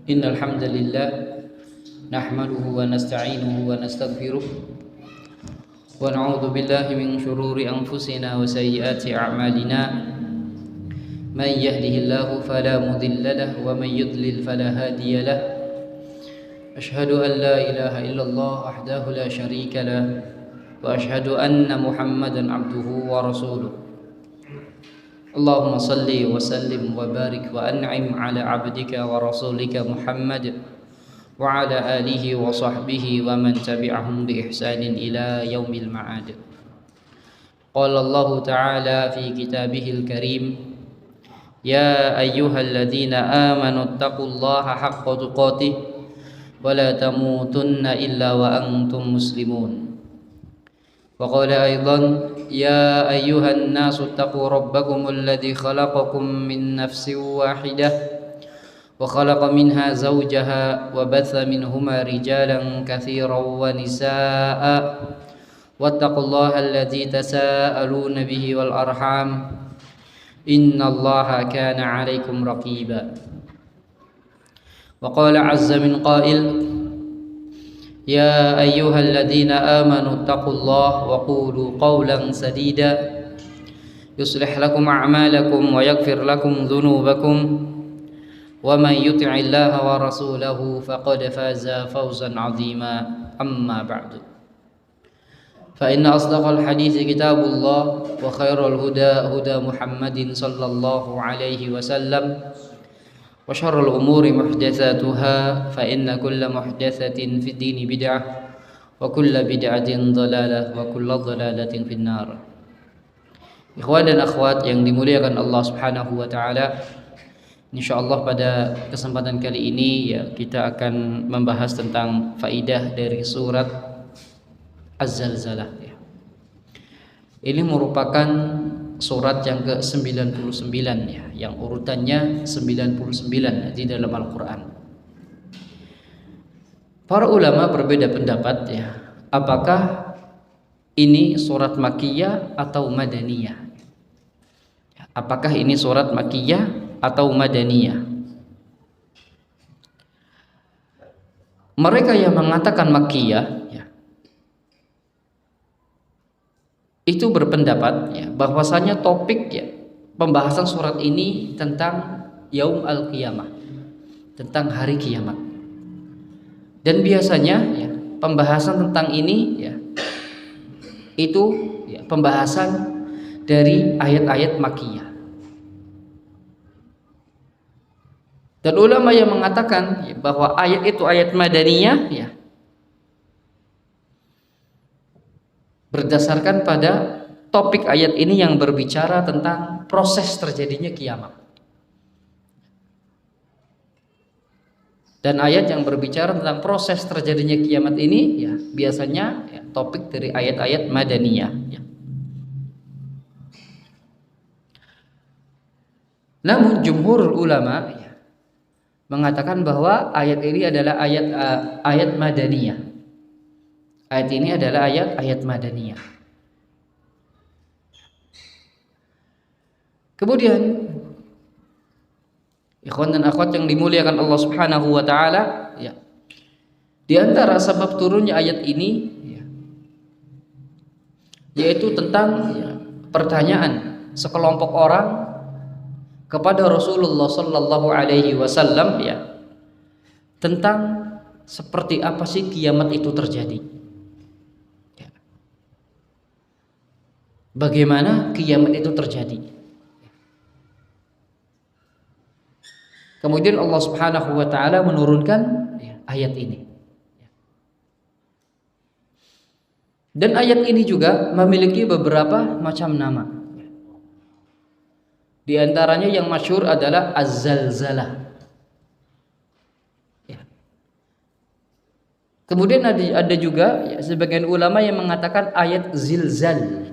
Innal hamdalillah nahmaduhu wa nasta'inuhu wa nastaghfiruh wa na'udzu billahi min shururi anfusina wa sayyiati a'malina man yahdihillahu fala mudilla lahu wa man yudlil fala hadiya lahu ashhadu an la ilaha illallah wahdahu la syarika lahu wa ashhadu anna muhammadan abduhu wa rasuluh. Allahumma salli wa sallim wa barik wa an'im ala abdika wa rasulika Muhammad wa ala alihi wa sahbihi wa man tabi'ahum bi ihsanin ila yaumil ma'ad. Qala Allah ta'ala fi kitabihil karim, ya ayyuhalladzina amanu taqullaha haqqa tuqatih wa la tamutunna illa wa antum muslimun. Wa qala aidan, ya ayyuhan nasu taqu rabbakum alladzi khalaqakum min nafsin wahidah wa khalaqa minha zawjaha wa batha minhuma rijalan katsiran wa nisaa wattaqullaha alladzi tasaaluna bihi wal arham innallaha kana 'alaikum raqiba. Wa qala 'azza min qail, ya ayyuhalladzina amanu taqullaha wa qulu qawlan sadida yuslih lakum a'malakum wa yaghfir lakum dhunubakum wa man yuti'illaha wa rasulahu faqad faza fawzan 'azima. Amma ba'du, fa inna asdaqal hadithi kitabullah wa khairal huda huda Muhammadin sallallahu alaihi wasallam wa syarrul umuri muhdatsatuha fa inna kulla muhdatsatin fid dini bid'ah wa kulla bid'atin dhalalah wa kulla dhalalatin finnar. Ikhwan dan akhwat yang dimuliakan Allah Subhanahu wa taala, insyaallah pada kesempatan kali ini ya kita akan membahas tentang faidah dari surat Az-Zalzalah ya. Ini merupakan surat yang ke-99 ya, yang urutannya 99 di dalam Al-Qur'an. Para ulama berbeda pendapat ya, apakah ini surat Makkiyah atau Madaniyah? Apakah ini surat Makkiyah atau Madaniyah? Mereka yang mengatakan Makkiyah ya, itu berpendapat ya, bahwasanya topik ya pembahasan surat ini tentang Yaum al-Qiyamah, tentang hari kiamat. Dan biasanya ya, pembahasan tentang ini ya itu ya, pembahasan dari ayat-ayat Makkiyah. Dan ulama yang mengatakan ya, bahwa ayat itu ayat Madaniyah ya, berdasarkan pada topik ayat ini yang berbicara tentang proses terjadinya kiamat. Dan ayat yang berbicara tentang proses terjadinya kiamat ini ya biasanya ya, topik dari ayat-ayat Madaniyah ya. Namun jumhur ulama ya, mengatakan bahwa ayat ini adalah ayat Madaniyah. Ayat ini adalah ayat Madaniyah. Kemudian ikhwan dan akhwat yang dimuliakan Allah Subhanahu wa taala ya, di antara sebab turunnya ayat ini ya, yaitu tentang ya, pertanyaan sekelompok orang kepada Rasulullah sallallahu alaihi wasallam ya, tentang seperti apa sih kiamat itu terjadi. Bagaimana kiamat itu terjadi? Kemudian Allah Subhanahu wa taala menurunkan ya, ayat ini. Dan ayat ini juga memiliki beberapa macam nama. Di antaranya yang masyhur adalah Az-Zalzalah. Ya. Kemudian ada juga ya, sebagian ulama yang mengatakan ayat Zilzal,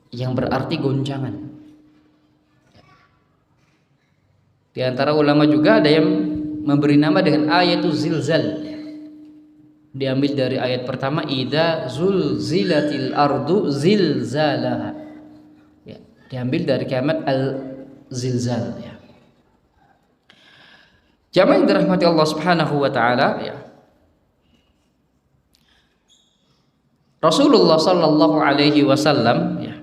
yang berarti goncangan. Di antara ulama juga ada yang memberi nama dengan ayatul zilzal. Diambil dari ayat pertama, idza zulzilatil ardu zilzalaha. Ya, diambil dari kalimat al-zilzal ya. Jamaah yang dirahmati Allah Subhanahu wa taala, ya. Rasulullah sallallahu alaihi wasallam, ya,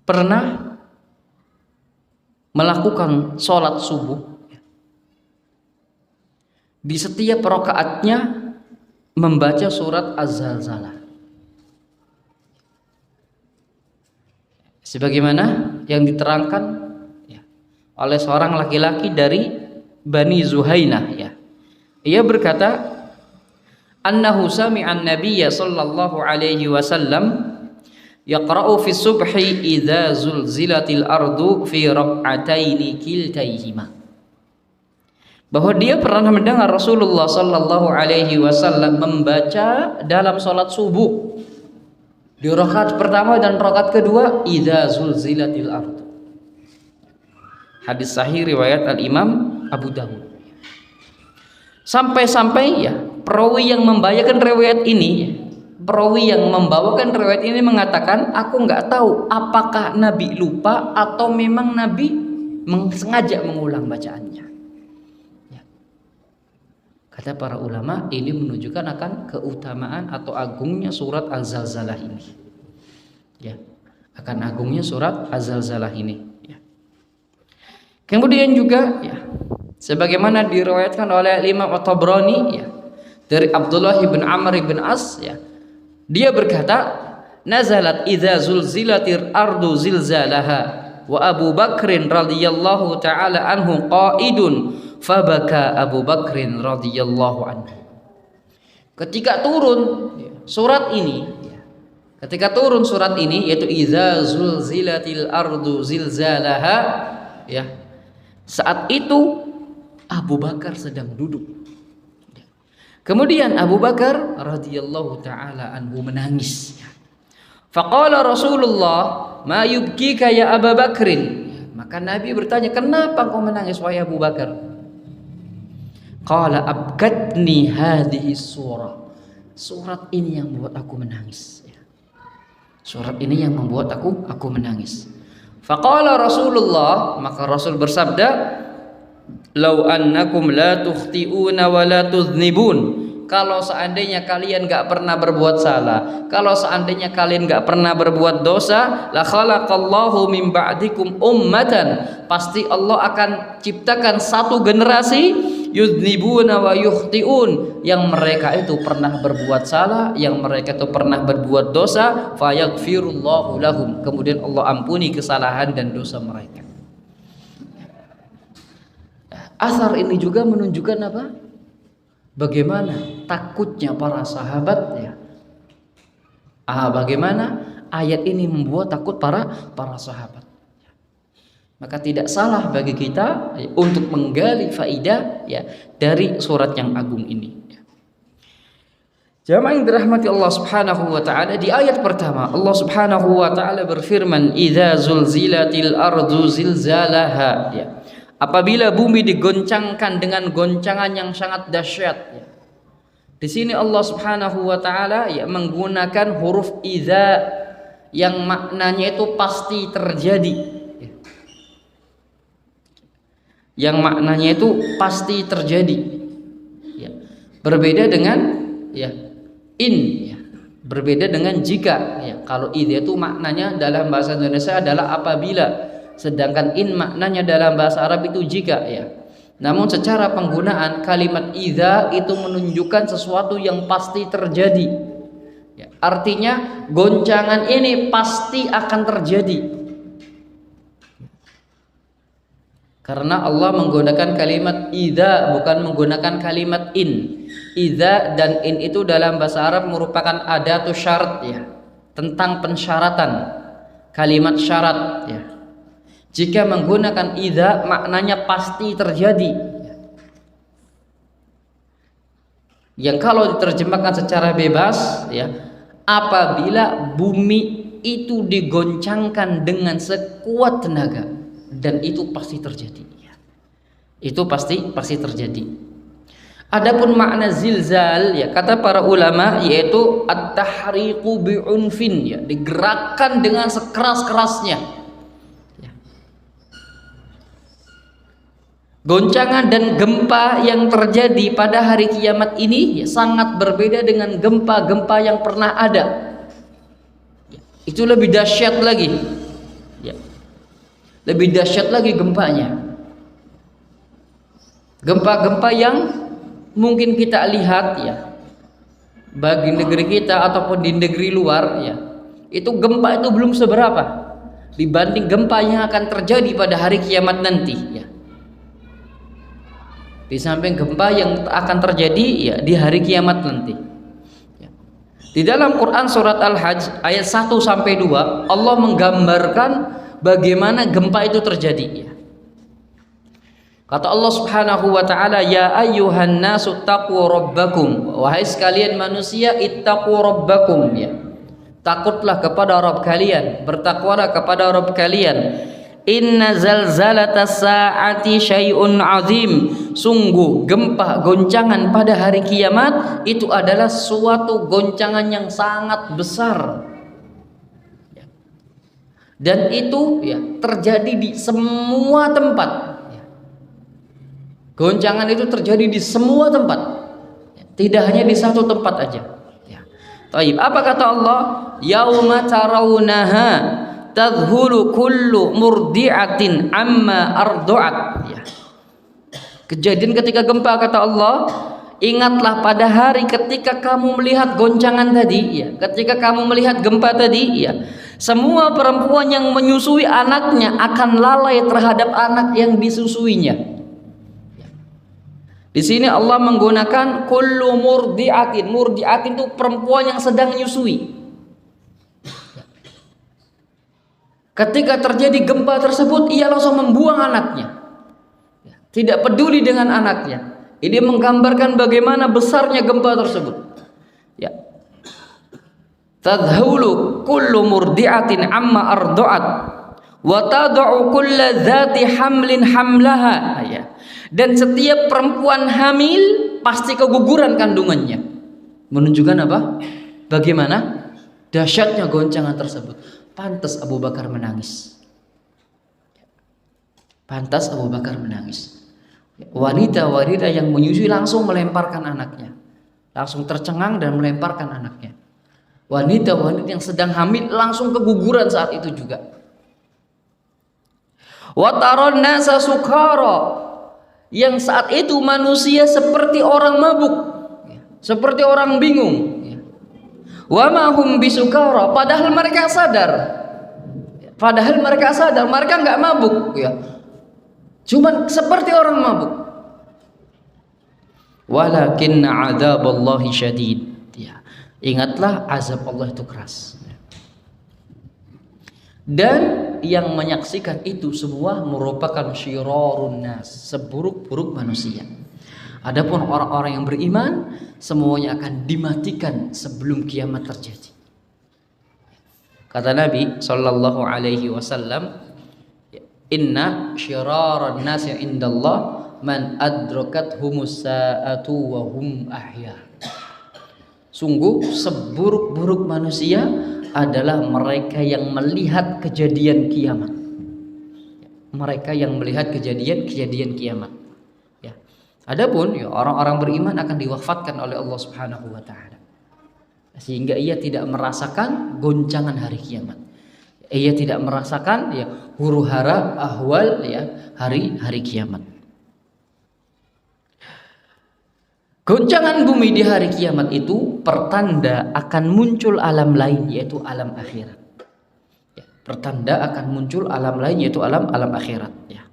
pernah melakukan sholat subuh, ya. Di setiap rakaatnya membaca surat Az-Zalzalah. Sebagaimana yang diterangkan, ya, oleh seorang laki-laki dari Bani Zuhainah, ya. Ia berkata, annahu sami'an nabiyya sallallahu alaihi wasallam yaqra'u fi subhi idza zulzilatil ardu fi rak'ataini kiltaihima. Bahwa dia pernah mendengar Rasulullah sallallahu alaihi wasallam membaca dalam salat subuh di rakaat pertama dan rakaat kedua, idza zulzilatil ardu. Hadis sahih riwayat Al-Imam Abu Dawud. Sampai-sampai, ya, perawi yang membawakan riwayat ini, ya, perawi yang membawakan riwayat ini mengatakan, aku nggak tahu apakah Nabi lupa atau memang Nabi sengaja mengulang bacaannya. Ya. Kata para ulama, ini menunjukkan akan keutamaan atau agungnya surat Az-Zalzalah ini. Ya, akan agungnya surat Az-Zalzalah ini. Ya. Kemudian juga, ya, sebagaimana diriwayatkan oleh Imam At-Tabrani, ya, dari Abdullah bin Amr bin As, ya, dia berkata, nazalat idza zulzilatir ardu zilzalaha wa Abu Bakrin radhiyallahu taala anhu qaidun fabaka Abu Bakrin radhiyallahu anhu. Ketika turun surat ini, ya, ketika turun surat ini, yaitu idza zulzilatil ardu zilzalaha, ya, saat itu Abu Bakar sedang duduk. Kemudian Abu Bakar radhiyallahu taala anhu menangis. Faqala Rasulullah, ma yubkika ya Abu Bakrin. Maka Nabi bertanya, kenapa kau menangis wahai Abu Bakar? Qala abkatni hadhihi surah. Surat ini yang membuat aku menangis. Surat ini yang membuat aku menangis. Faqala Rasulullah, maka Rasul bersabda, lau annakum la tukhti'una wa la tudznibun. Kalau seandainya kalian gak pernah berbuat salah, kalau seandainya kalian gak pernah berbuat dosa, la khalaqallahu min ba'dikum ummatan, pasti Allah akan ciptakan satu generasi, yudznibuna wa yukhti'un, yang mereka itu pernah berbuat salah, yang mereka itu pernah berbuat dosa, fayaghfirullahu lahum, kemudian Allah ampuni kesalahan dan dosa mereka. Asar ini juga menunjukkan apa? Bagaimana takutnya para sahabat, ya. Bagaimana ayat ini membuat takut para sahabat. Maka tidak salah bagi kita, ya, untuk menggali faidah, ya, dari surat yang agung ini. Jamaah yang dirahmati Allah Subhanahu wa taala, di ayat pertama Allah Subhanahu wa taala berfirman, idza zulzilatil ardu zilzalaha, ya. Apabila bumi digoncangkan dengan goncangan yang sangat dahsyat, ya. Di sini Allah Subhanahu wa taala, ya, menggunakan huruf idza yang maknanya itu pasti terjadi, ya. Yang maknanya itu pasti terjadi, ya. Berbeda dengan, ya, in, ya. Berbeda dengan jika, ya. Kalau idza itu maknanya dalam bahasa Indonesia adalah apabila, sedangkan in maknanya dalam bahasa Arab itu jika, ya. Namun secara penggunaan kalimat idza itu menunjukkan sesuatu yang pasti terjadi, ya. Artinya goncangan ini pasti akan terjadi, karena Allah menggunakan kalimat idza, bukan menggunakan kalimat in. Idza dan in itu dalam bahasa Arab merupakan adatu syarat, ya, tentang pensyaratan, kalimat syarat, ya. Jika menggunakan idza maknanya pasti terjadi, yang kalau diterjemahkan secara bebas, ya, apabila bumi itu digoncangkan dengan sekuat tenaga, dan itu pasti terjadi, ya. Itu pasti terjadi. Adapun makna zilzal, ya, kata para ulama, yaitu at-tahriqu bi'unfin, ya, digerakkan dengan sekeras-kerasnya. goncangan dan gempa yang terjadi pada hari kiamat ini ya, sangat berbeda dengan gempa-gempa yang pernah ada. Itu lebih dahsyat lagi ya. Lebih dahsyat lagi gempanya. Gempa-gempa yang mungkin kita lihat ya, bagi negeri kita ataupun di negeri luar ya, itu gempa itu belum seberapa dibanding gempa yang akan terjadi pada hari kiamat nanti ya. Di samping gempa yang akan terjadi ya di hari kiamat nanti ya. Di dalam Quran surat Al-Hajj ayat 1 sampai 2 Allah menggambarkan bagaimana gempa itu terjadi ya. Kata Allah Subhanahu wa taala, ya ayyuhan nasu taqu rabbakum, wahai sekalian manusia, ittaqu rabbakum ya. Takutlah kepada Rabb kalian, bertakwalah kepada Rabb kalian. Inna zalzalatas saati syai'un azim. Sungguh gempa goncangan pada hari kiamat itu adalah suatu goncangan yang sangat besar. Dan itu ya terjadi di semua tempat. Goncangan itu terjadi di semua tempat, tidak hanya di satu tempat aja. Taib. Apa kata Allah? Yauma tarawunaha tadhulu kullu murdi'atin amma arda'at. Ya. Kejadian ketika gempa kata Allah, ingatlah pada hari ketika kamu melihat goncangan tadi, ya. Ketika kamu melihat gempa tadi, ya. Semua perempuan yang menyusui anaknya akan lalai terhadap anak yang disusuinya. Di sini Allah menggunakan kullu murdi'atin. Murdi'atin itu perempuan yang sedang menyusui. Ketika terjadi gempa tersebut, ia langsung membuang anaknya. Tidak peduli dengan anaknya. Ini menggambarkan bagaimana besarnya gempa tersebut. Ya. Tadhulu kullu murdi'atin amma arda'at wa tad'u kulla dzati hamlin hamlaha. Ya. Dan setiap perempuan hamil pasti keguguran kandungannya. Menunjukkan apa? Bagaimana dahsyatnya goncangan tersebut. Pantas Abu Bakar menangis. Pantas Abu Bakar menangis. Wanita-wanita yang menyusui langsung melemparkan anaknya. Langsung tercengang dan melemparkan anaknya. Wanita-wanita yang sedang hamil langsung keguguran saat itu juga. Wa taron nasa sukara. Yang saat itu manusia seperti orang mabuk, seperti orang bingung. Wa ma hum bisukara, padahal mereka sadar. Padahal mereka sadar, mereka enggak mabuk ya. Cuman seperti orang mabuk. Walakinna adzaballahi syadid. Ya. Ingatlah azab Allah itu keras. Dan yang menyaksikan itu semua merupakan syirarun nas, seburuk-buruk manusia. Adapun orang-orang yang beriman semuanya akan dimatikan sebelum kiamat terjadi. Kata Nabi sallallahu alaihi wasallam, inna syiraran nasi indallah man adrakathumus saatu wa hum ahya. Sungguh seburuk-buruk manusia adalah mereka yang melihat kejadian kiamat. Mereka yang melihat kejadian kiamat. Ya. Adapun ya, orang-orang beriman akan diwafatkan oleh Allah Subhanahu wa taala. Sehingga ia tidak merasakan goncangan hari kiamat. Ia tidak merasakan ya huru-hara ahwal ya hari kiamat. Goncangan bumi di hari kiamat itu pertanda akan muncul alam lain, yaitu alam akhirat. Ya, pertanda akan muncul alam lain, yaitu alam akhirat. Ya.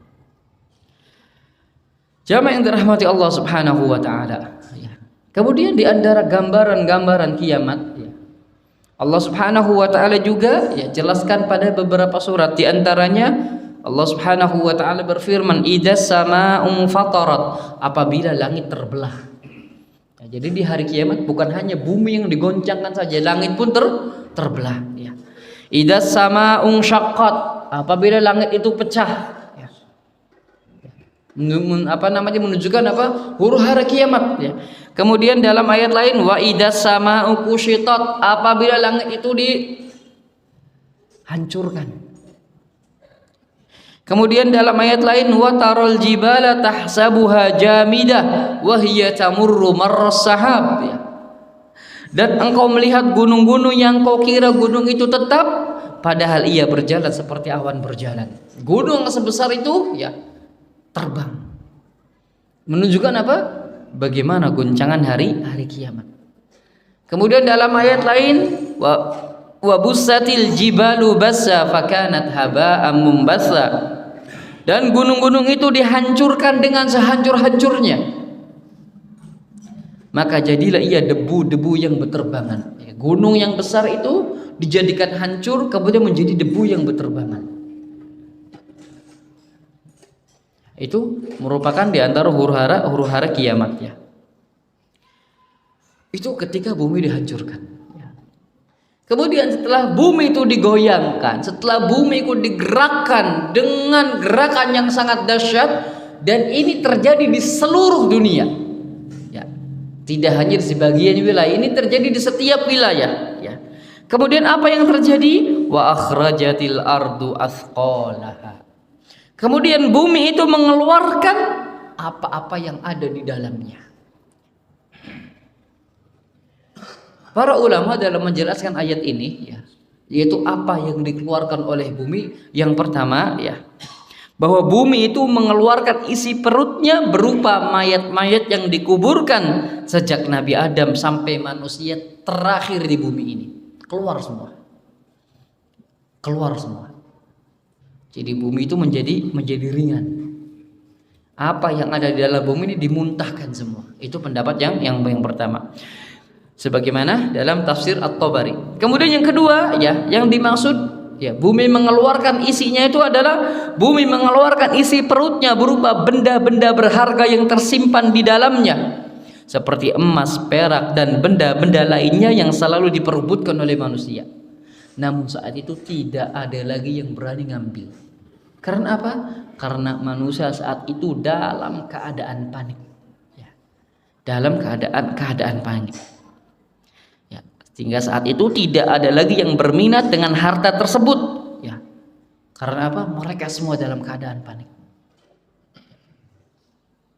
Jamaah yang dirahmati Allah Subhanahu wa taala. Ya. Kemudian di antara gambaran-gambaran kiamat, ya, Allah Subhanahu wa taala juga ya jelaskan pada beberapa surat. Di antaranya Allah Subhanahu wa taala berfirman, "Idzas samaa'u fatarat", apabila langit terbelah. Jadi di hari kiamat bukan hanya bumi yang digoncangkan saja, langit pun terbelah. Ya. Idzas samaa'u syaqqat, apabila langit itu pecah. Ya. Menunjukkan apa? Huru-hara kiamat. Ya. Kemudian dalam ayat lain, wa idzas samaa'u kushitat, apabila langit itu dihancurkan. Kemudian dalam ayat lain, wa taral jibala tahsabuha jamidah wa hiya tamurru marras sahab, ya. Dan engkau melihat gunung-gunung yang kau kira gunung itu tetap, padahal ia berjalan seperti awan berjalan. Gunung sebesar itu ya terbang. Menunjukkan apa? Bagaimana guncangan hari kiamat. Kemudian dalam ayat lain, wa bussatil jibalu bassa fakanat haba'an mumbassa. Dan gunung-gunung itu dihancurkan dengan sehancur-hancurnya, maka jadilah ia debu-debu yang berterbangan. Gunung yang besar itu dijadikan hancur, kemudian menjadi debu yang berterbangan. Itu merupakan di antara huru-hara kiamat, ya. Itu ketika bumi dihancurkan. Kemudian setelah bumi itu digoyangkan, setelah bumi itu digerakkan dengan gerakan yang sangat dahsyat, dan ini terjadi di seluruh dunia, ya. Tidak hanya di sebagian wilayah, ini terjadi di setiap wilayah, ya. Kemudian apa yang terjadi? Wa akhrajatil ardu athqalaha. Kemudian bumi itu mengeluarkan apa-apa yang ada di dalamnya. Para ulama dalam menjelaskan ayat ini, ya, yaitu apa yang dikeluarkan oleh bumi. Yang pertama, ya, bahwa bumi itu mengeluarkan isi perutnya berupa mayat-mayat yang dikuburkan sejak Nabi Adam sampai manusia terakhir di bumi ini. Keluar semua. Keluar semua. Jadi bumi itu menjadi ringan. Apa yang ada di dalam bumi ini dimuntahkan semua. Itu pendapat yang pertama. Sebagaimana dalam tafsir At-Tabari. Kemudian yang kedua, ya, yang dimaksud, ya, bumi mengeluarkan isinya itu adalah bumi mengeluarkan isi perutnya berupa benda-benda berharga yang tersimpan di dalamnya, seperti emas, perak, dan benda-benda lainnya yang selalu diperebutkan oleh manusia. Namun saat itu tidak ada lagi yang berani ngambil. Karena apa? Karena manusia saat itu dalam keadaan panik, ya. Dalam keadaan panik. Sehingga saat itu tidak ada lagi yang berminat dengan harta tersebut, ya. Karena apa? Mereka semua dalam keadaan panik.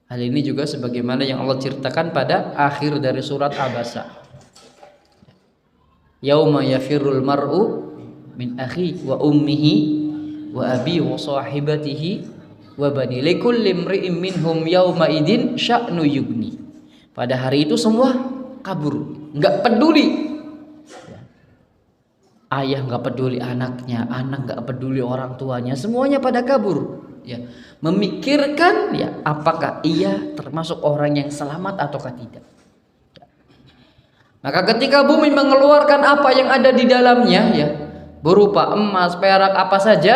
Hal ini juga sebagaimana yang Allah ceritakan pada akhir dari surat Abasa. Yauma yafirrul mar'u min akhi wa ummihi wa abi wa sahibatihi wa bani likulli imri'in minhum yauma idin sya'nu yugni. Pada hari itu semua kabur, enggak peduli. Ayah nggak peduli anaknya, anak nggak peduli orang tuanya, semuanya pada kabur, ya. Memikirkan, ya, apakah ia termasuk orang yang selamat ataukah tidak. Maka ketika bumi mengeluarkan apa yang ada di dalamnya, ya, berupa emas, perak, apa saja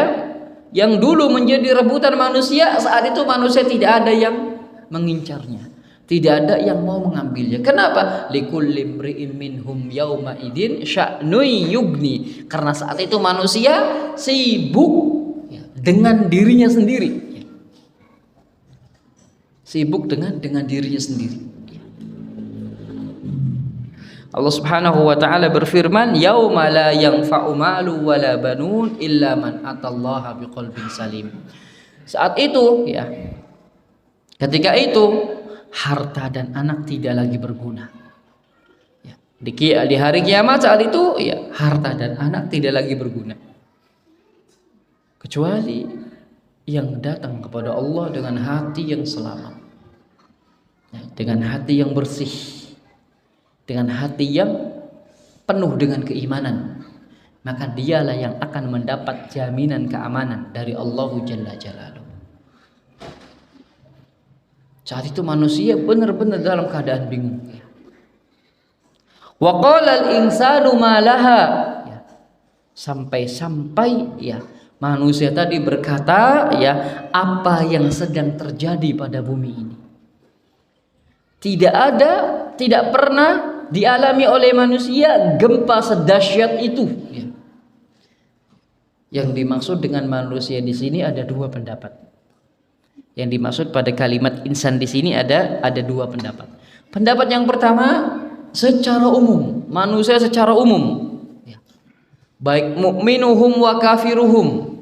yang dulu menjadi rebutan manusia, saat itu manusia tidak ada yang mengincarnya. Tidak ada yang mau mengambilnya. Kenapa? Likulli imri'in minhum yauma idin sya'nun yugni. Karena saat itu manusia sibuk, ya, dengan dirinya sendiri. Ya. Sibuk dengan dirinya sendiri. Ya. Allah Subhanahu wa taala berfirman, "Yauma la yanfa'u malu wala banun illa man atallaha biqalbin salim." Saat itu, ya, ketika itu harta dan anak tidak lagi berguna, ya. Di hari kiamat saat itu, ya, harta dan anak tidak lagi berguna, kecuali yang datang kepada Allah dengan hati yang selamat, ya, dengan hati yang bersih, dengan hati yang penuh dengan keimanan. Maka dialah yang akan mendapat jaminan keamanan dari Allah Jalla Jalaluhu. Saat itu manusia benar-benar dalam keadaan bingung. Wa qala al-insanu ma laha. Sampai-sampai, ya, manusia tadi berkata, ya, apa yang sedang terjadi pada bumi ini. Tidak pernah dialami oleh manusia gempa sedahsyat itu, ya. Yang dimaksud dengan manusia di sini ada dua pendapat. Yang dimaksud pada kalimat insan di sini ada dua pendapat. Pendapat yang pertama, secara umum, manusia secara umum, ya, baik mukminuhum wa kafiruhum,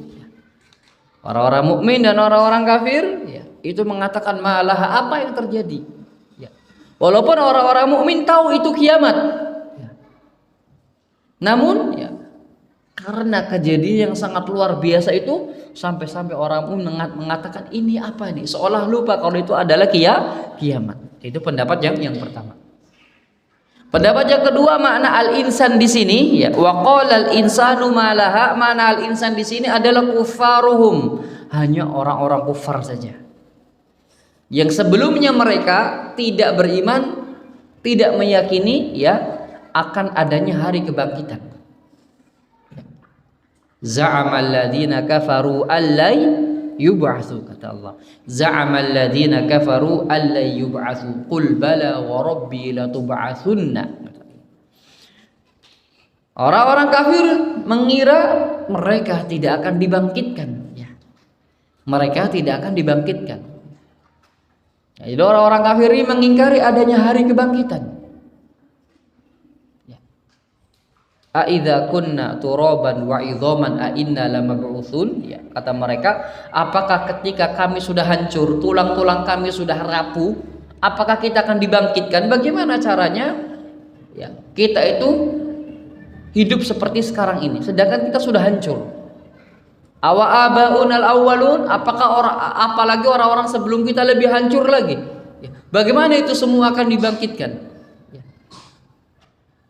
Orang-orang mukmin dan orang-orang kafir ya, itu mengatakan malah apa yang terjadi. Ya. Walaupun orang-orang mukmin tahu itu kiamat. Ya. Namun ya, karena kejadian yang sangat luar biasa itu sampai-sampai orang mukmin mengatakan ini apa nih? Seolah lupa kalau itu adalah kiamat. Itu pendapat yang pertama. Pendapat yang kedua, makna al-insan di sini ya, wa qala al-insanu malaha, makna al-insan di sini adalah kufaruhum, hanya orang-orang kufar saja. Yang sebelumnya mereka tidak beriman, tidak meyakini ya akan adanya hari kebangkitan. Za'amal ladzina kafaru allai yub'atsu, kata Allah. Za'amal ladzina kafaru allai yub'atsu qul bala wa rabbi latub'atsunna. Orang-orang kafir mengira mereka tidak akan dibangkitkan ya. Mereka tidak akan dibangkitkan. Jadi orang-orang kafir ini mengingkari adanya hari kebangkitan. A idza kunna turaban wa idzaman a inna lamab'utsun, ya, kata mereka, apakah ketika kami sudah hancur, tulang-tulang kami sudah rapuh, apakah kita akan dibangkitkan? Bagaimana caranya? Ya, kita itu hidup seperti sekarang ini sedangkan kita sudah hancur. Awa abaunal awwalun, apalagi orang-orang sebelum kita lebih hancur lagi. Ya, bagaimana itu semua akan dibangkitkan?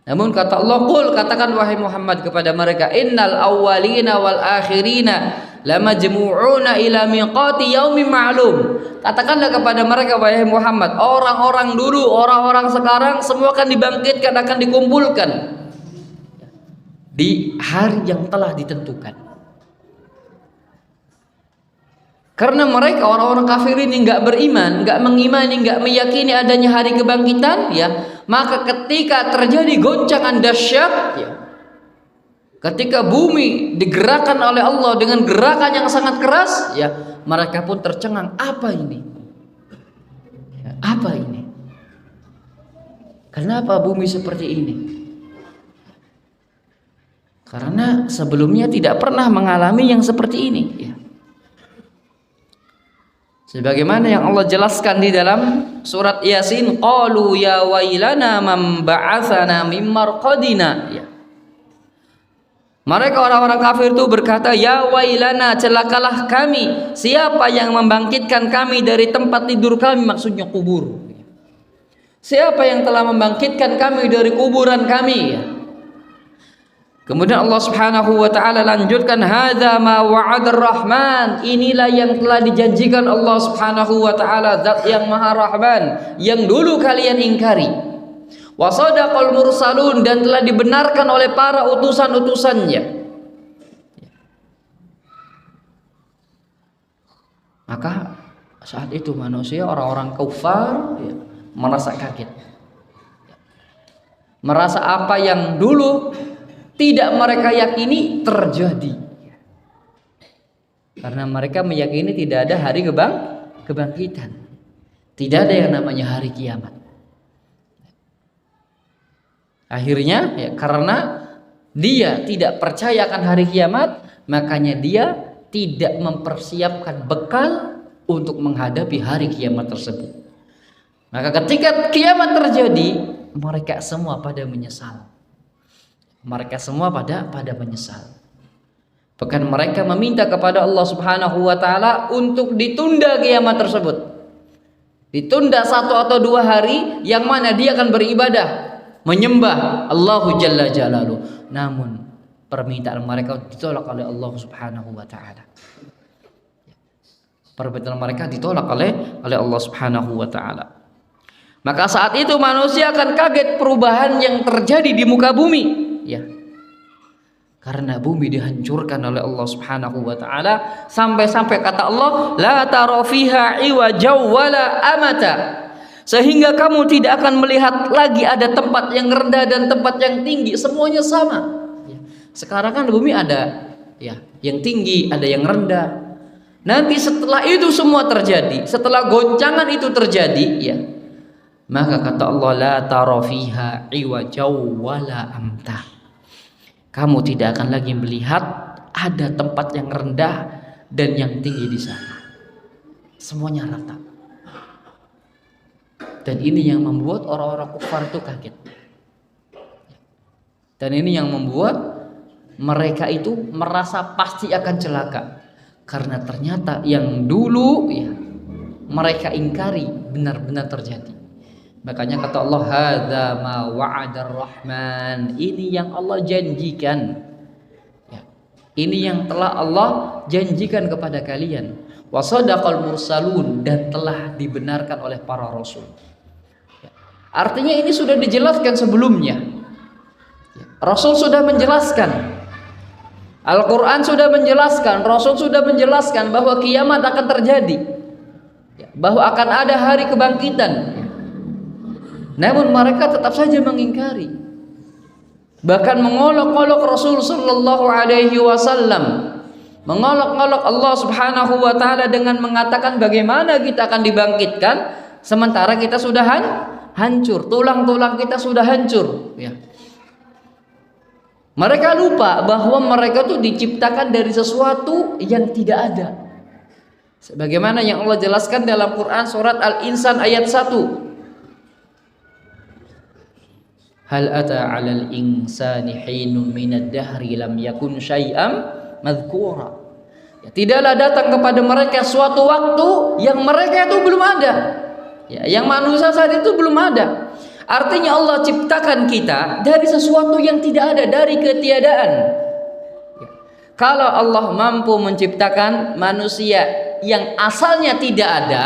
Namun kata Allah, qul, katakan wahai Muhammad kepada mereka, innal awwalina wal akhirina lamajmu'una ila miqati yaumin ma'lum. Katakanlah kepada mereka wahai Muhammad, orang-orang dulu, orang-orang sekarang semua akan dibangkitkan, akan dikumpulkan di hari yang telah ditentukan. Karena mereka orang-orang kafir ini nggak beriman, nggak mengimani, nggak meyakini adanya hari kebangkitan, ya, maka ketika terjadi goncangan dahsyat, ya, ketika bumi digerakkan oleh Allah dengan gerakan yang sangat keras, ya, mereka pun tercengang. Apa ini? Ya, apa ini? Kenapa bumi seperti ini? Karena sebelumnya tidak pernah mengalami yang seperti ini, ya. Sebagaimana yang Allah jelaskan di dalam surat Yasin, qalu ya wailana man ba'atsana mim marqadina, ya. Mereka orang-orang kafir itu berkata, ya wailana, celakalah kami, siapa yang membangkitkan kami dari tempat tidur kami, maksudnya kubur. Siapa yang telah membangkitkan kami dari kuburan kami, ya. Kemudian Allah Subhanahu wa taala lanjutkan, hadza ma wa'adar rahman, inilah yang telah dijanjikan Allah Subhanahu wa taala, zat yang maha rahman, yang dulu kalian ingkari. Wa sadaqal mursalun, dan telah dibenarkan oleh para utusan-utusannya. Maka saat itu manusia, orang-orang kafir, ya, merasa kaget. Merasa apa yang dulu tidak mereka yakini terjadi, karena mereka meyakini tidak ada hari kebangkitan, tidak ada yang namanya hari kiamat. Akhirnya ya, karena dia tidak percaya akan hari kiamat, makanya dia tidak mempersiapkan bekal untuk menghadapi hari kiamat tersebut. Maka ketika kiamat terjadi, mereka semua pada menyesal. Mereka semua pada menyesal. Bahkan mereka meminta kepada Allah Subhanahu wa taala untuk ditunda kiamat tersebut. Ditunda 1 atau 2 hari, yang mana dia akan beribadah, menyembah Allahu Jalla Jalaluhu. Namun permintaan mereka ditolak oleh Allah Subhanahu wa taala. Permintaan mereka ditolak oleh Allah Subhanahu wa taala. Maka saat itu manusia akan kaget perubahan yang terjadi di muka bumi. Ya, karena bumi dihancurkan oleh Allah Subhanahu wa taala, sampai-sampai kata Allah, la tara fiha iwajaw wala amata, sehingga kamu tidak akan melihat lagi ada tempat yang rendah dan tempat yang tinggi, semuanya sama. Ya. Sekarang kan bumi ada, ya, yang tinggi, ada yang rendah. Nanti setelah itu semua terjadi, setelah goncangan itu terjadi, ya, maka kata Allah, la tara fiha iwajaw wala amta, kamu tidak akan lagi melihat ada tempat yang rendah, dan yang tinggi di sana. Semuanya rata. Dan ini yang membuat orang-orang kufar itu kaget. Dan ini yang membuat mereka itu merasa pasti akan celaka. Karena ternyata yang dulu ya mereka ingkari benar-benar terjadi. Makanya kata Allah, hadza ma wa'adar rahman. Ini yang Allah janjikan. Ya. Ini yang telah Allah janjikan kepada kalian. Wa sadaqal mursalun, dan telah dibenarkan oleh para rasul. Ya. Artinya ini sudah dijelaskan sebelumnya. Ya. Rasul sudah menjelaskan. Al-Quran sudah menjelaskan, Rasul sudah menjelaskan bahwa kiamat akan terjadi, bahwa akan ada hari kebangkitan. Namun mereka tetap saja mengingkari, bahkan mengolok-olok Rasul sallallahu alaihi wasallam, mengolok-olok Allah subhanahu wa ta'ala dengan mengatakan bagaimana kita akan dibangkitkan sementara kita sudah hancur, tulang-tulang kita sudah hancur, ya. Mereka lupa bahwa mereka itu diciptakan dari sesuatu yang tidak ada. Sebagaimana yang Allah jelaskan dalam Quran surat Al-Insan ayat 1. Hal ata 'alal insani hinun minad dahri lam yakun syai'am madhkura. Ya, tidaklah datang kepada mereka suatu waktu yang mereka itu belum ada. Ya, yang manusia saat itu belum ada. Artinya Allah ciptakan kita dari sesuatu yang tidak ada, dari ketiadaan. Kalau Allah mampu menciptakan manusia yang asalnya tidak ada,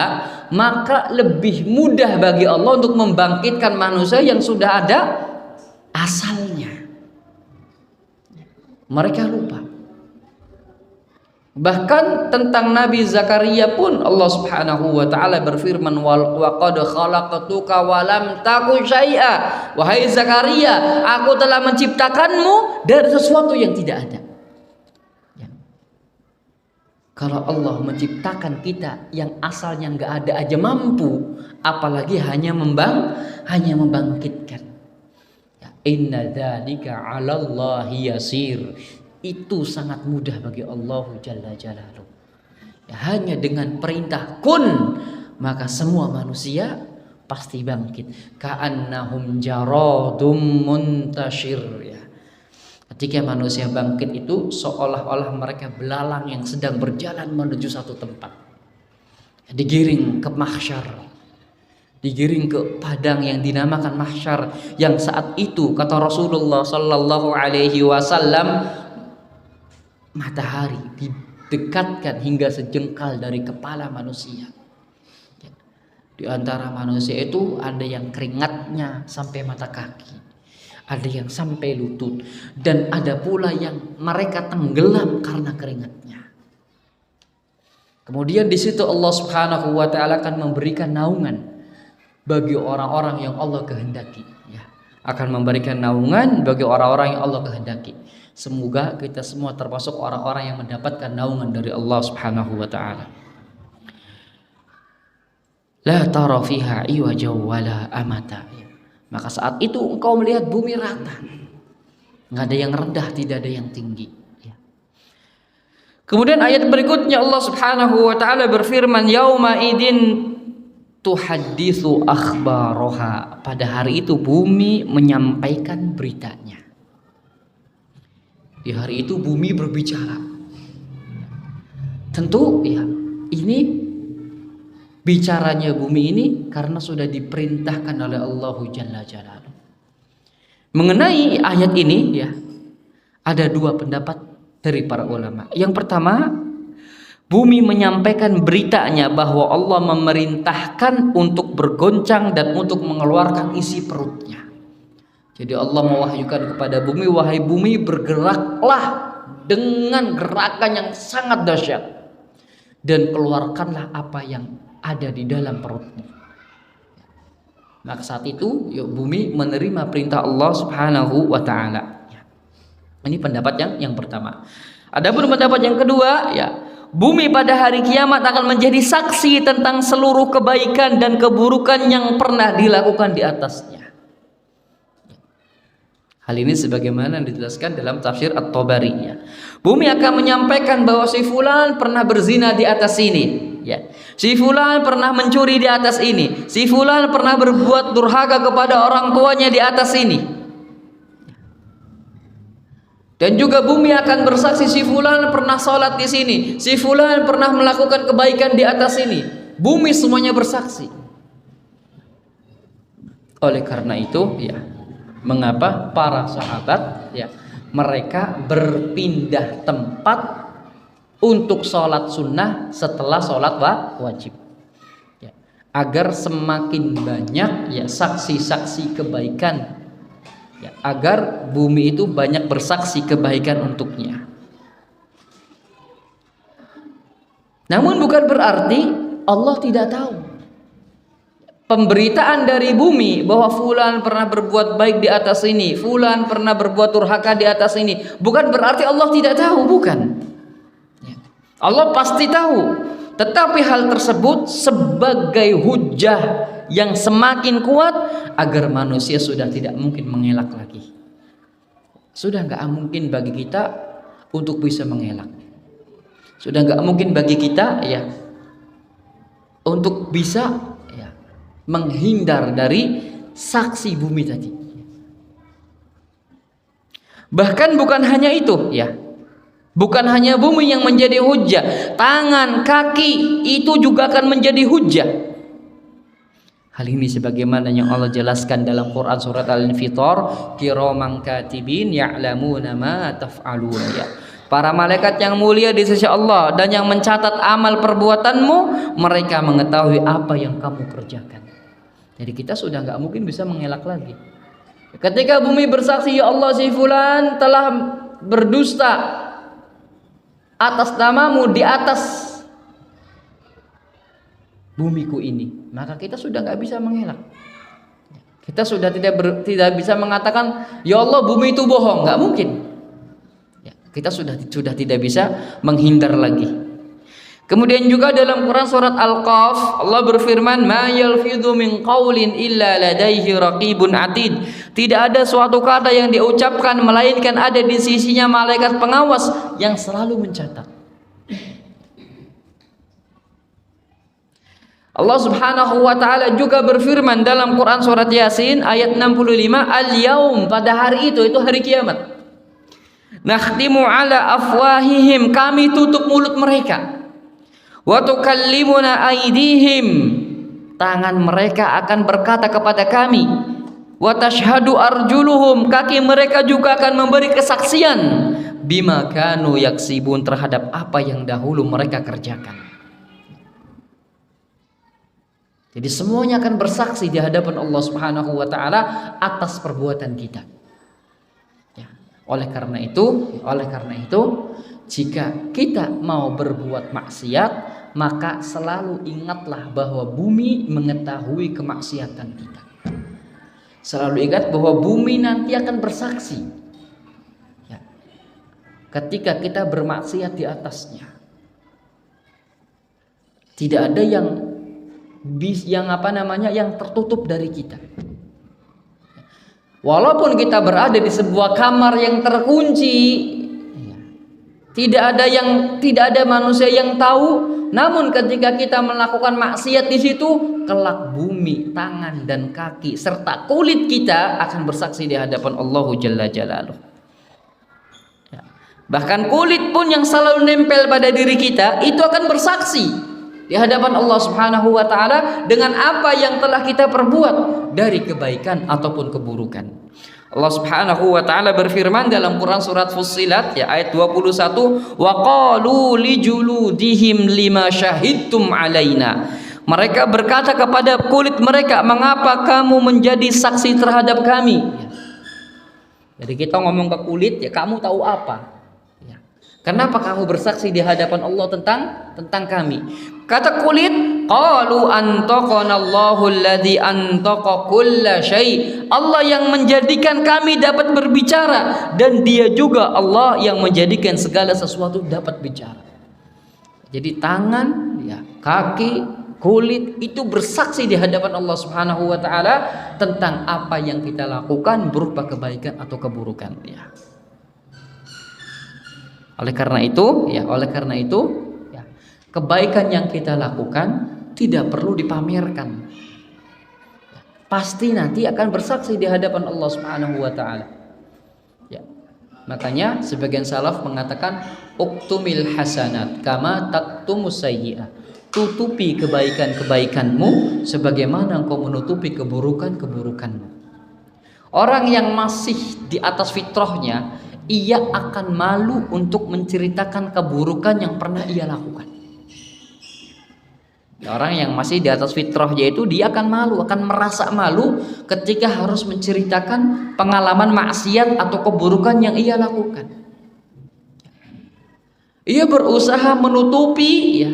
maka lebih mudah bagi Allah untuk membangkitkan manusia yang sudah ada asalnya. Mereka lupa. Bahkan tentang Nabi Zakaria pun Allah subhanahu wa ta'ala berfirman, wa qad khalaqtuka wa lam taku syai'a. Wahai Zakaria, aku telah menciptakanmu dari sesuatu yang tidak ada. Ya. Kalau Allah menciptakan kita yang asalnya nggak ada aja mampu, apalagi hanya membangkitkan. Ya. Inna dzalika 'alallahi yasir. Itu sangat mudah bagi Allah Jalla Jalaluhu. Ya, hanya dengan perintah kun, maka semua manusia pasti bangkit. Ka'annahum jaradum muntashir. Ya. Ketika manusia bangkit itu seolah-olah mereka belalang yang sedang berjalan menuju satu tempat. Digiring ke mahsyar, digiring ke padang yang dinamakan mahsyar, yang saat itu kata Rasulullah sallallahu alaihi wasallam, matahari didekatkan hingga sejengkal dari kepala manusia. Di antara manusia itu ada yang keringatnya sampai mata kaki, ada yang sampai lutut, dan ada pula yang mereka tenggelam karena keringatnya. Kemudian di situ Allah Subhanahu wa ta'ala akan memberikan naungan bagi orang-orang yang Allah kehendaki, ya. Akan memberikan naungan bagi orang-orang yang Allah kehendaki. Semoga kita semua termasuk orang-orang yang mendapatkan naungan dari Allah Subhanahu wa ta'ala. La tara fiha iwaja wala amata. Maka saat itu engkau melihat bumi rata, nggak ada yang rendah, tidak ada yang tinggi. Kemudian ayat berikutnya Allah Subhanahu wa ta'ala berfirman, yauma idin tuhadditsu akhbaraha. Pada hari itu bumi menyampaikan beritanya. Di hari itu bumi berbicara. Tentu ya, ini bicaranya bumi ini karena sudah diperintahkan oleh Allah Jalla Jalaluhu. Mengenai ayat ini ya, ada dua pendapat dari para ulama. Yang pertama, bumi menyampaikan beritanya bahwa Allah memerintahkan untuk bergoncang dan untuk mengeluarkan isi perutnya. Jadi Allah mewahyukan kepada bumi, wahai bumi, bergeraklah dengan gerakan yang sangat dahsyat dan keluarkanlah apa yang ada di dalam perutmu. Maka saat itu ya, bumi menerima perintah Allah Subhanahu wa ta'ala. Ini pendapat yang pertama. Adapun pendapat yang kedua, ya, bumi pada hari kiamat akan menjadi saksi tentang seluruh kebaikan dan keburukan yang pernah dilakukan di atasnya. Hal ini sebagaimana dijelaskan dalam tafsir At-Tabari, ya. Bumi akan menyampaikan bahwa si fulan pernah berzina di atas sini, ya. Si fulan pernah mencuri di atas ini. Si fulan pernah berbuat durhaka kepada orang tuanya di atas sini. Dan juga bumi akan bersaksi si fulan pernah sholat di sini. Si fulan pernah melakukan kebaikan di atas sini. Bumi semuanya bersaksi. Oleh karena itu, ya, mengapa para sahabat, ya, mereka berpindah tempat untuk sholat sunnah setelah sholat wajib, ya, agar semakin banyak, ya, saksi-saksi kebaikan, ya, agar bumi itu banyak bersaksi kebaikan untuknya. Namun bukan berarti Allah tidak tahu. Pemberitaan dari bumi bahwa fulan pernah berbuat baik di atas ini, fulan pernah berbuat durhaka di atas ini, bukan berarti Allah tidak tahu, bukan. Allah pasti tahu, tetapi hal tersebut sebagai hujah yang semakin kuat agar manusia sudah tidak mungkin mengelak lagi. Sudah nggak mungkin bagi kita untuk bisa mengelak. Sudah nggak mungkin bagi kita, ya, untuk bisa menghindar dari saksi bumi tadi. Bahkan bukan hanya itu, ya, bukan hanya bumi yang menjadi hujah, tangan, kaki itu juga akan menjadi hujah. Hal ini sebagaimana yang Allah jelaskan dalam Quran surat Al-Infitar, kiraman katibin ya'lamuna ma taf'alun, ya. Para malaikat yang mulia di sisi Allah dan yang mencatat amal perbuatanmu, mereka mengetahui apa yang kamu kerjakan. Jadi kita sudah nggak mungkin bisa mengelak lagi. Ketika bumi bersaksi, ya Allah, si fulan telah berdusta atas namamu di atas bumiku ini, maka kita sudah nggak bisa mengelak. Kita sudah tidak bisa mengatakan, ya Allah, bumi itu bohong, nggak mungkin. Ya, kita sudah tidak bisa menghindar lagi. Kemudian juga dalam Quran surat Al-Qaf, Allah berfirman, ma yalfidhu min qaulin illa ladaihi raqibun atid. Tidak ada suatu kata yang diucapkan melainkan ada di sisinya malaikat pengawas yang selalu mencatat. Allah Subhanahu wa taala juga berfirman dalam Quran surat Yasin ayat 65, al-yaum, pada hari itu hari kiamat, nakhtimu ala afwahihim, kami tutup mulut mereka. Wa tukallimuna aydihim, tangan mereka akan berkata kepada kami. Wa tashhadu arjuluhum, kaki mereka juga akan memberi kesaksian bima kanu yaksibun, terhadap apa yang dahulu mereka kerjakan. Jadi semuanya akan bersaksi di hadapan Allah Subhanahu wa taala atas perbuatan kita. Ya, oleh karena itu jika kita mau berbuat maksiat, maka selalu ingatlah bahwa bumi mengetahui kemaksiatan kita. Selalu ingat bahwa bumi nanti akan bersaksi, ya, ketika kita bermaksiat di atasnya. Tidak ada yang tertutup dari kita. Walaupun kita berada di sebuah kamar yang terkunci, tidak ada manusia yang tahu. Namun ketika kita melakukan maksiat di situ, kelak bumi, tangan dan kaki serta kulit kita akan bersaksi di hadapan Allah Jalla Jalaluh. Ya. Bahkan kulit pun yang selalu nempel pada diri kita itu akan bersaksi di hadapan Allah Subhanahu wa taala dengan apa yang telah kita perbuat dari kebaikan ataupun keburukan. Allah Subhanahu wa taala berfirman dalam Quran surat Fussilat, ya, ayat 21, wa qalu lijuludihim lima syahidtum alaina. Mereka berkata kepada kulit mereka, mengapa kamu menjadi saksi terhadap kami? Ya. Jadi kita ngomong ke kulit, ya, kamu tahu apa? Ya. Kenapa kamu bersaksi di hadapan Allah tentang kami? Kata kulit, qalu antaqana Allahu alladzi antaqa kulla syai'. Allah yang menjadikan kami dapat berbicara, dan Dia juga Allah yang menjadikan segala sesuatu dapat bicara. Jadi tangan, ya, kaki, kulit itu bersaksi di hadapan Allah Subhanahu wa taala tentang apa yang kita lakukan berupa kebaikan atau keburukan ya. Oleh karena itu ya, kebaikan yang kita lakukan tidak perlu dipamerkan. Pasti nanti akan bersaksi di hadapan Allah Subhanahu wa taala. Ya. Makanya sebagian salaf mengatakan uktumil hasanat kama taktumus sayyi'ah. Tutupi kebaikan-kebaikanmu sebagaimana engkau menutupi keburukan-keburukanmu. Orang yang masih di atas fitrahnya, ia akan malu untuk menceritakan keburukan yang pernah ia lakukan. Orang yang masih di atas fitrahnya itu dia akan malu, akan merasa malu ketika harus menceritakan pengalaman maksiat atau keburukan yang ia lakukan. Ia berusaha menutupi ya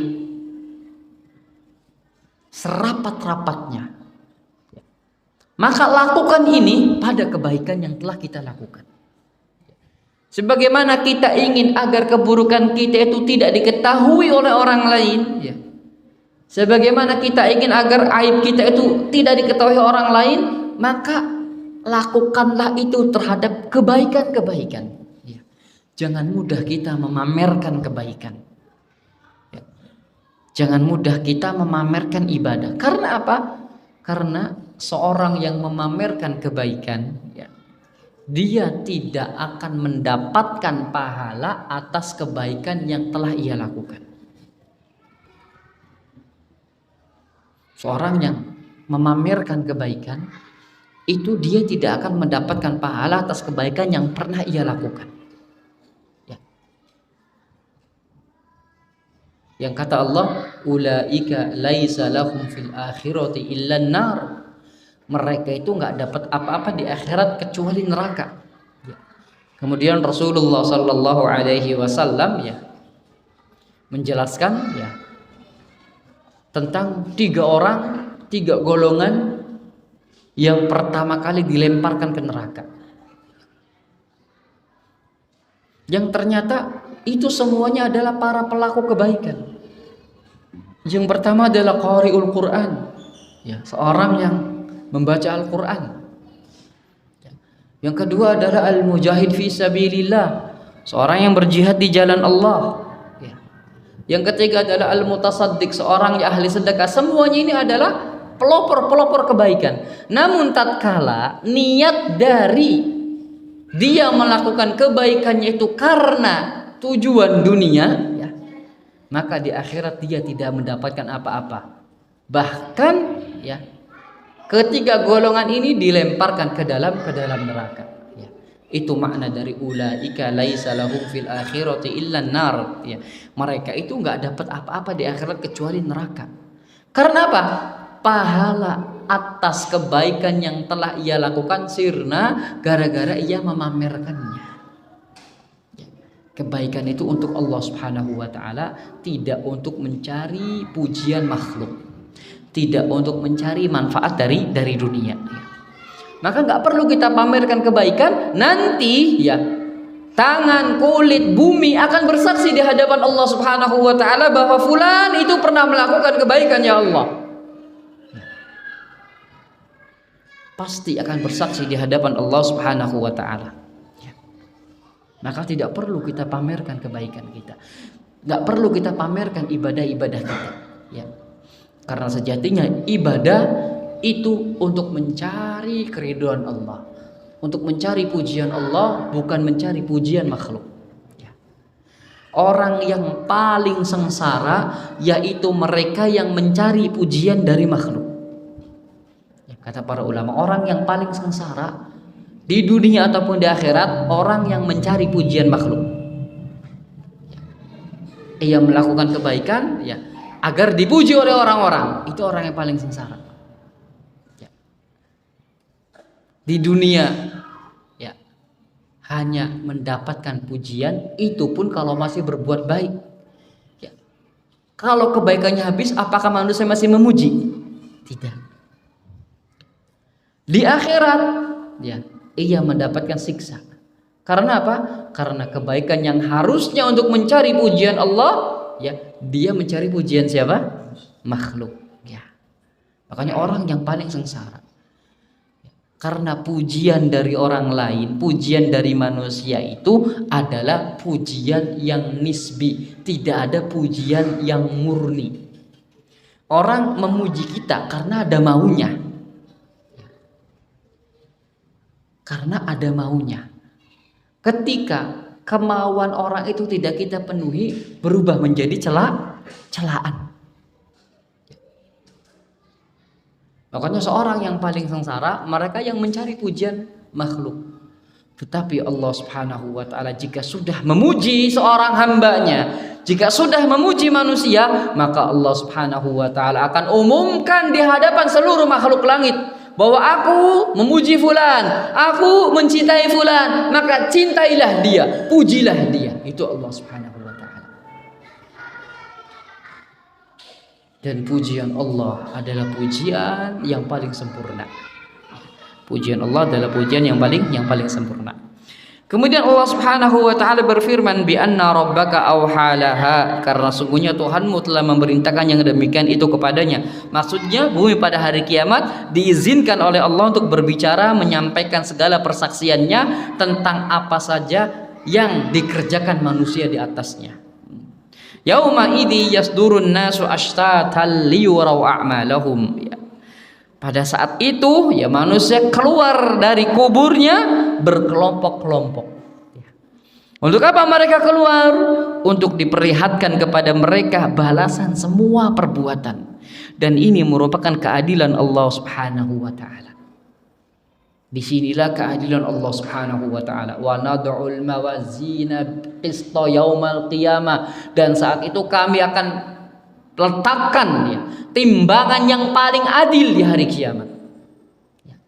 serapat-rapatnya. Maka lakukan ini pada kebaikan yang telah kita lakukan. Sebagaimana kita ingin agar keburukan kita itu tidak diketahui oleh orang lain ya. Sebagaimana kita ingin agar aib kita itu tidak diketahui orang lain, maka lakukanlah itu terhadap kebaikan-kebaikan ya. Jangan mudah kita memamerkan kebaikan. Jangan mudah kita memamerkan ibadah. Karena apa? Karena seorang yang memamerkan kebaikan ya, dia tidak akan mendapatkan pahala atas kebaikan yang telah ia lakukan. Seorang yang memamerkan kebaikan itu dia tidak akan mendapatkan pahala atas kebaikan yang pernah ia lakukan. Yang kata Allah, ulaika laisa lahum fil akhirati illan nar. Mereka itu nggak dapat apa-apa di akhirat kecuali neraka. Kemudian Rasulullah Sallallahu Alaihi Wasallam ya menjelaskan ya tentang 3 golongan yang pertama kali dilemparkan ke neraka. Yang ternyata itu semuanya adalah para pelaku kebaikan. Yang pertama adalah qari'ul Quran, ya, seorang yang membaca Al-Quran. Yang kedua adalah al-mujahid fi sabilillah, seorang yang berjihad di jalan Allah. Yang ketiga adalah al-mutasaddiq, seorang yang ahli sedekah. Semuanya ini adalah pelopor kebaikan. Namun tatkala niat dari dia melakukan kebaikannya itu karena tujuan dunia ya, maka di akhirat dia tidak mendapatkan apa-apa. Bahkan ya, ketiga golongan ini dilemparkan ke dalam neraka ya. Itu makna dari ulaika laisa lahum fil akhirati illan nar ya. Mereka itu enggak dapat apa-apa di akhirat kecuali neraka. Karena apa? Pahala atas kebaikan yang telah ia lakukan sirna gara-gara ia memamerkannya. Kebaikan itu untuk Allah Subhanahu wa taala, tidak untuk mencari pujian makhluk, tidak untuk mencari manfaat dari dunia. Maka nggak perlu kita pamerkan kebaikan, nanti ya tangan, kulit, bumi akan bersaksi di hadapan Allah Subhanahu wa taala bahwa fulan itu pernah melakukan kebaikan ya Allah. Pasti akan bersaksi di hadapan Allah Subhanahu wa taala. Maka tidak perlu kita pamerkan kebaikan kita, nggak perlu kita pamerkan ibadah-ibadah kita ya. Karena sejatinya ibadah itu untuk mencari keridhaan Allah, untuk mencari pujian Allah, bukan mencari pujian makhluk ya. Orang yang paling sengsara yaitu mereka yang mencari pujian dari makhluk ya. Kata para ulama, orang yang paling sengsara di dunia ataupun di akhirat, orang yang mencari pujian makhluk. Ia melakukan kebaikan ya agar dipuji oleh orang-orang, itu orang yang paling sengsara. Ya. Di dunia ya hanya mendapatkan pujian, itu pun kalau masih berbuat baik. Ya. Kalau kebaikannya habis, apakah manusia masih memuji? Tidak. Di akhirat ya ia mendapatkan siksa. Karena apa? Karena kebaikan yang harusnya untuk mencari pujian Allah ya, dia mencari pujian siapa? Makhluk. Ya. Makanya orang yang paling sengsara karena pujian dari orang lain, pujian dari manusia itu adalah pujian yang nisbi, tidak ada pujian yang murni. Orang memuji kita karena ada maunya. Karena ada maunya. Ketika kemauan orang itu tidak kita penuhi, berubah menjadi celaan. Makanya seorang yang paling sengsara mereka yang mencari pujian makhluk. Tetapi Allah Subhanahu wa taala jika sudah memuji seorang hambanya, jika sudah memuji manusia, maka Allah Subhanahu wa taala akan umumkan di hadapan seluruh makhluk langit bahwa aku memuji fulan, aku mencintai fulan, maka cintailah dia, pujilah dia. Itu Allah Subhanahu wa taala. Dan pujian Allah adalah pujian yang paling sempurna. Pujian Allah adalah pujian yang paling sempurna. Kemudian Allah Subhanahu wa taala berfirman bi anna rabbaka auhalaha, karena sungguhnya Tuhanmu telah memerintahkan yang demikian itu kepadanya. Maksudnya bumi pada hari kiamat diizinkan oleh Allah untuk berbicara, menyampaikan segala persaksiannya tentang apa saja yang dikerjakan manusia di atasnya. Yauma idzi yasdurun nasu ashtatan liyurau a'malahum. Ya. Pada saat itu ya manusia keluar dari kuburnya berkelompok-kelompok. Ya. Untuk apa mereka keluar? Untuk diperlihatkan kepada mereka balasan semua perbuatan. Dan ini merupakan keadilan Allah Subhanahu wa taala. Disinilah keadilan Allah Subhanahu wa taala. Wa nad'ul mawazina qista yaumal qiyamah, dan saat itu kami akan letakkan ya, timbangan yang paling adil di hari kiamat. Ya.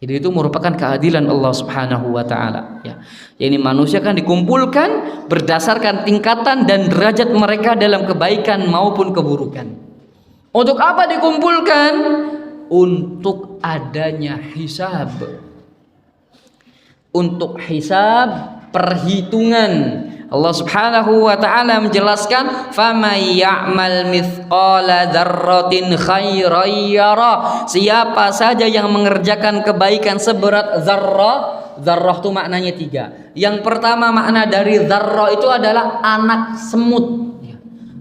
Jadi itu merupakan keadilan Allah Subhanahu wa taala ya. Ini manusia kan dikumpulkan berdasarkan tingkatan dan derajat mereka dalam kebaikan maupun keburukan. Untuk apa dikumpulkan? Untuk adanya hisab, untuk hisab, perhitungan. Allah Subhanahu wa taala menjelaskan famay ya'mal mithqala dzarratin khairan yara, siapa saja yang mengerjakan kebaikan seberat zarrah. Zarrah itu maknanya 3. Yang pertama makna dari zarrah itu adalah anak semut.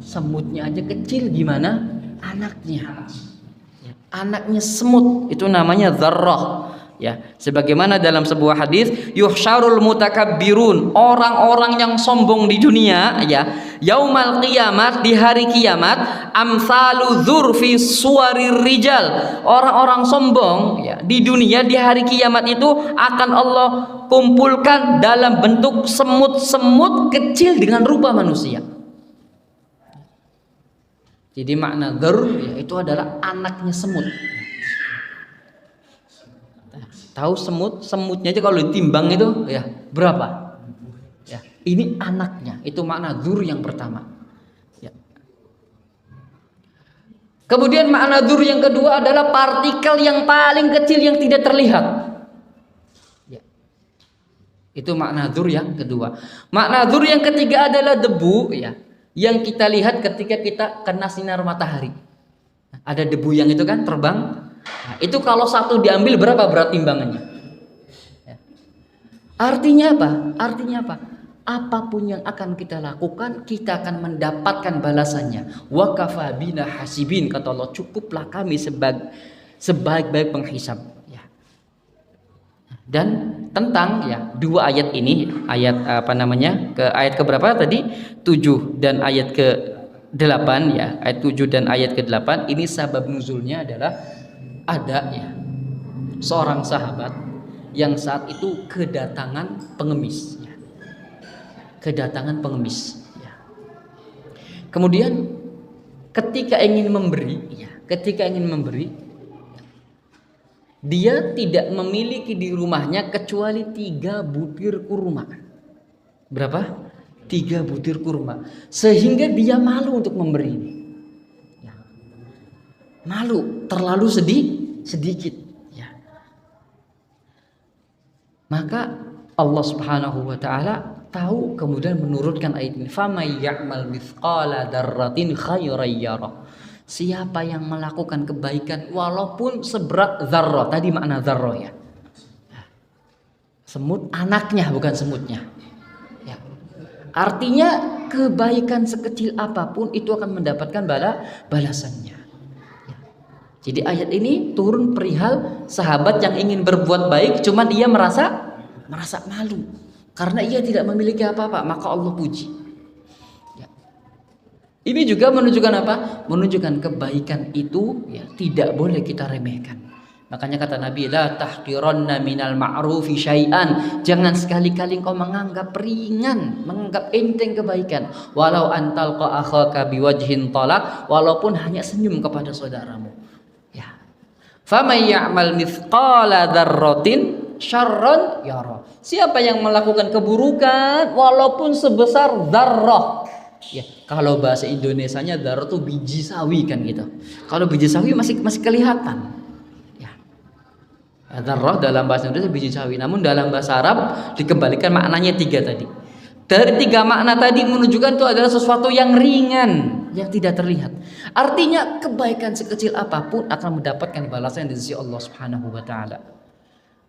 Semutnya aja kecil, gimana anaknya? Anaknya semut itu namanya dzarrah ya. Sebagaimana dalam sebuah hadis, yuhsyarul mutakabbirun, orang-orang yang sombong di dunia ya, yaumal kiamat, di hari kiamat, amsalu dzurfi suwarir rijal, orang-orang sombong ya di dunia di hari kiamat itu akan Allah kumpulkan dalam bentuk semut-semut kecil dengan rupa manusia. Jadi makna dzur ya, itu adalah anaknya semut. Tahu semut? Semutnya aja kalau ditimbang itu ya berapa? Ya, ini anaknya. Itu makna dzur yang pertama. Ya. Kemudian makna dzur yang kedua adalah partikel yang paling kecil yang tidak terlihat. Ya. Itu makna dzur yang kedua. Makna dzur yang ketiga adalah debu ya, yang kita lihat ketika kita kena sinar matahari. Ada debu yang itu kan terbang. Nah, itu kalau satu diambil berapa berat timbangannya? Ya. Artinya apa? Artinya apa? Apapun yang akan kita lakukan, kita akan mendapatkan balasannya. Wa kafa bina hasibin, kata Allah, cukuplah kami sebaik-baik penghisab. Ya. Dan tentang ya dua ayat ini, ayat apa namanya, ke ayat keberapa tadi? 7 dan ayat ke-8 ya, ayat 7 dan ayat ke-8 ini sabab nuzulnya adalah ada ya seorang sahabat yang saat itu kedatangan pengemis ya. Kedatangan pengemis ya. Kemudian ketika ingin memberi ya, dia tidak memiliki di rumahnya kecuali 3 butir kurma. Berapa? 3 butir kurma, sehingga dia malu untuk memberi. Ya. Malu, terlalu sedikit. Ya. Maka Allah Subhanahu wa taala tahu, kemudian menurunkan ayat ini, "Famay ya'mal mithqala dzarratin khairan yarah." Siapa yang melakukan kebaikan walaupun seberat dzarrah. Tadi makna dzarrah ya. Semut anaknya bukan semutnya. Ya. Artinya kebaikan sekecil apapun itu akan mendapatkan balasannya. Ya. Jadi ayat ini turun perihal sahabat yang ingin berbuat baik, cuman ia merasa malu karena ia tidak memiliki apa-apa, maka Allah puji. Ini juga menunjukkan apa? Menunjukkan kebaikan itu ya tidak boleh kita remehkan. Makanya kata Nabi, la tahqiranna minal ma'rufi syai'an. Jangan sekali-kali engkau menganggap ringan, menganggap enteng kebaikan. Walau antalqa akhaka biwajhin talaq, walaupun hanya senyum kepada saudaramu. Ya. Famay ya'mal mithqala dzarratin syarran yara. Siapa yang melakukan keburukan walaupun sebesar dzarrah. Ya, kalau bahasa Indonesianya dzarrah itu biji sawi kan gitu. Kalau biji sawi masih kelihatan. Ya. Dzarrah dalam bahasa Indonesia biji sawi, namun dalam bahasa Arab dikembalikan maknanya 3 tadi. Dari 3 makna tadi menunjukkan itu adalah sesuatu yang ringan, yang tidak terlihat. Artinya kebaikan sekecil apapun akan mendapatkan balasan dari sisi Allah Subhanahu wa taala.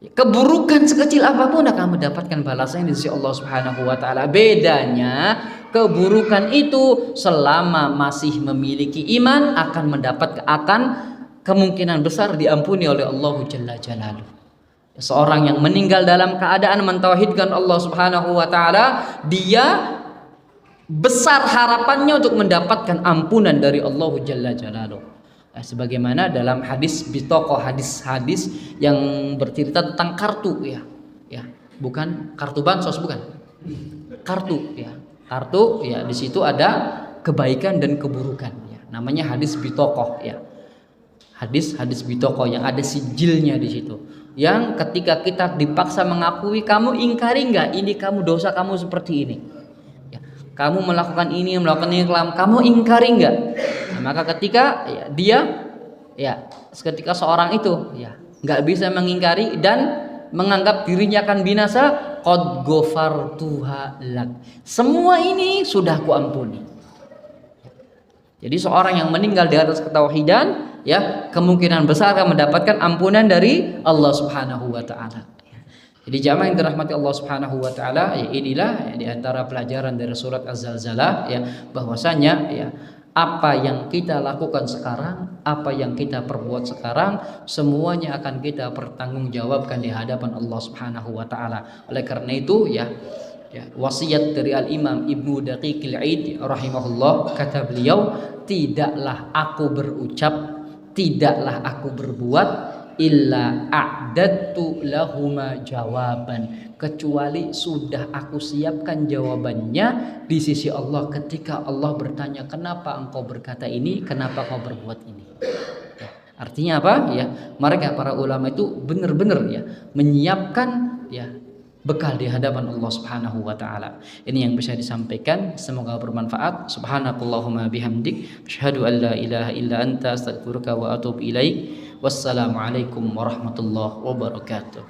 Keburukan sekecil apapun akan mendapatkan balasan dari sisi Allah Subhanahu wa taala. Bedanya keburukan itu selama masih memiliki iman akan kemungkinan besar diampuni oleh Allah Jalla Jalaluhu. Seorang yang meninggal dalam keadaan mentauhidkan Allah Subhanahu wa taala, dia besar harapannya untuk mendapatkan ampunan dari Allah Jalla Jalaluhu. Sebagaimana dalam hadis bitaqah, hadis yang bercerita tentang kartu ya. Bukan kartu bansos, bukan. Kartu ya. Kartu ya, di situ ada kebaikan dan keburukan ya. Namanya hadis bitaqah ya. Hadis bitaqah yang ada sijilnya di situ. Yang ketika kita dipaksa mengakui, kamu ingkari enggak ini kamu dosa kamu seperti ini. Ya. Kamu melakukan ini, kamu ingkari enggak? Nah, maka ketika ketika seorang itu ya enggak bisa mengingkari dan menganggap dirinya akan binasa, qad ghafartuha lak. Semua ini sudah kuampuni. Jadi seorang yang meninggal di atas ketauhidan ya kemungkinan besar akan mendapatkan ampunan dari Allah Subhanahu wa taala. Jadi jamaah yang dirahmati Allah Subhanahu wa taala, ya inilah ya, di antara pelajaran dari surat Az-Zalzalah ya, bahwasanya ya apa yang kita lakukan sekarang, apa yang kita perbuat sekarang, semuanya akan kita pertanggungjawabkan di hadapan Allah Subhanahu wa taala. Oleh karena itu ya wasiat dari Al-Imam Ibnu Daqiqil Aid rahimahullah, kata beliau, tidaklah aku berucap, tidaklah aku berbuat illa a'dadtu lahuma jawaban, kecuali sudah aku siapkan jawabannya di sisi Allah ketika Allah bertanya, kenapa engkau berkata ini, kenapa kau berbuat ini. Ya, artinya apa ya, mereka para ulama itu benar-benar ya menyiapkan ya bekal di hadapan Allah Subhanahu wa taala. Ini yang bisa disampaikan, semoga bermanfaat. Subhanakallahumma bihamdik, asyhadu an la ilaha illa anta, astaghfiruka wa atubu ilaik. Wassalamualaikum warahmatullahi wabarakatuh.